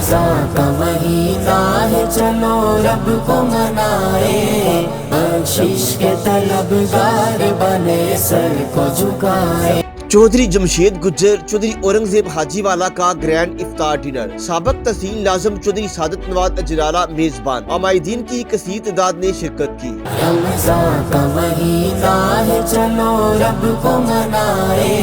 रमज़ान का महीना है, चलो रब को मनाए, बख्शिश के तलबगार बने सर को झुकाए। चौधरी जमशेद गुज्जर चौधरी औरंगजेब हाजीवाला का ग्रैंड इफ्तार डिनर। साबक तहसील लाजम चौधरी सादत नवाज अजनाला मेजबान। आमाइदीन की कसीर तादाद ने शिरकत की। रमज़ान का महीना है, चलो रब को मनाए,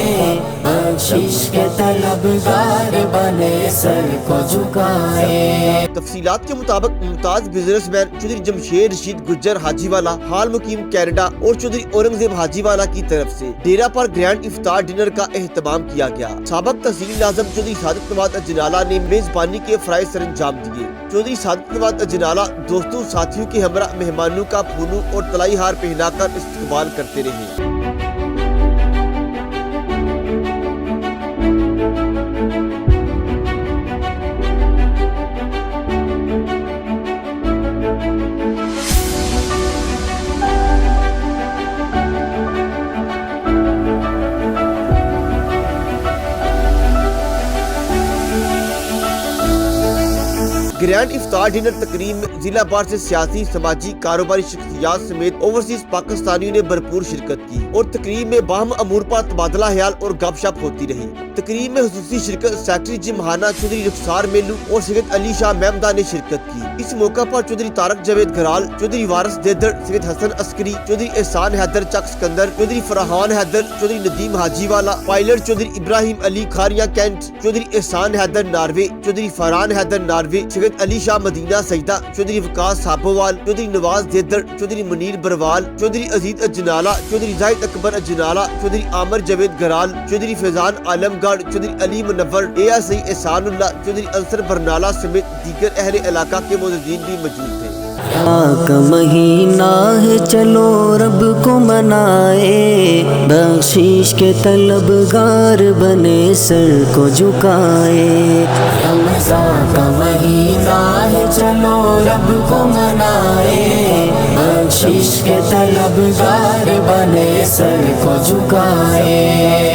बख्शिश के तलबगार बने सर को झुकाए। तफसीलात के मुताबिक मुमताज बिजनेसमैन चौधरी जमशेद रशीद गुज्जर हाजीवाला हाल मुकीम कैनेडा और चौधरी औरंगजेब हाजीवाला की तरफ से डेरा पर ग्रैंड इफ्तार डिनर का एहतमाम किया गया। साबक तहसील आज़म चौधरी सादत नवाज अजनाला ने मेजबानी के फराइज सर अंजाम दिए। चौधरी सादत नवाज अजनाला दोस्तों साथियों के हमरा मेहमानों का फूलों और तलाई हार पहनाकर इस्तकबाल करते रहे। ग्रैंड इफ्तार डिनर तकरीब में जिला भर से सियासी, समाजी, कारोबारी शख्सियात समेत ओवरसीज पाकिस्तानियों ने भरपूर शिरकत की और तकरीब में बाहम अमूर पर तबादला ख्याल और गपशप होती रही। तकरीब में खुसूसी शिरकत सेक्रेटरी जिमहाना चौधरी रुखसार मेलू और सैयद अली शाह मेमदा ने शिरकत की। इस मौका पर चौधरी तारक जावेद घराल, चौधरी वारिस देदड़, Syed Hasan Askari, Chaudhry Ehsan Haider Chak Sikandar, Chaudhry Farhan Haider, Chaudhry Nadeem Hajiwala, pilot Chaudhry Ibrahim Ali Kharian cantt, Chaudhry Ehsan Haider Norway, Chaudhry Farhan Haider Norway, Syed Ali Shah Madina Saeeda, Chaudhry Waqas Sabowal, Chaudhry Nawaz Dedar, Chaudhry Munir Barwal, Chaudhry Aziz Ajnala, Chaudhry Zahid Akbar Ajnala, Chaudhry Aamir Javed Gharal, Chaudhry Faizan Alamgarh, Chaudhry Ali Munawar, ASI Ehsanullah, Chaudhry Ansar Barnala समेत दीगर अहले इलाका के मौजूदीन भी मौजूद थे। का महीना है, चलो रब को मनाए, बख्शिश के तलबगार बने सर को झुकाए। रमज़ान का महीना है, चलो रब को मनाए, बख्शिश के तलबगार बने सर को झुकाए।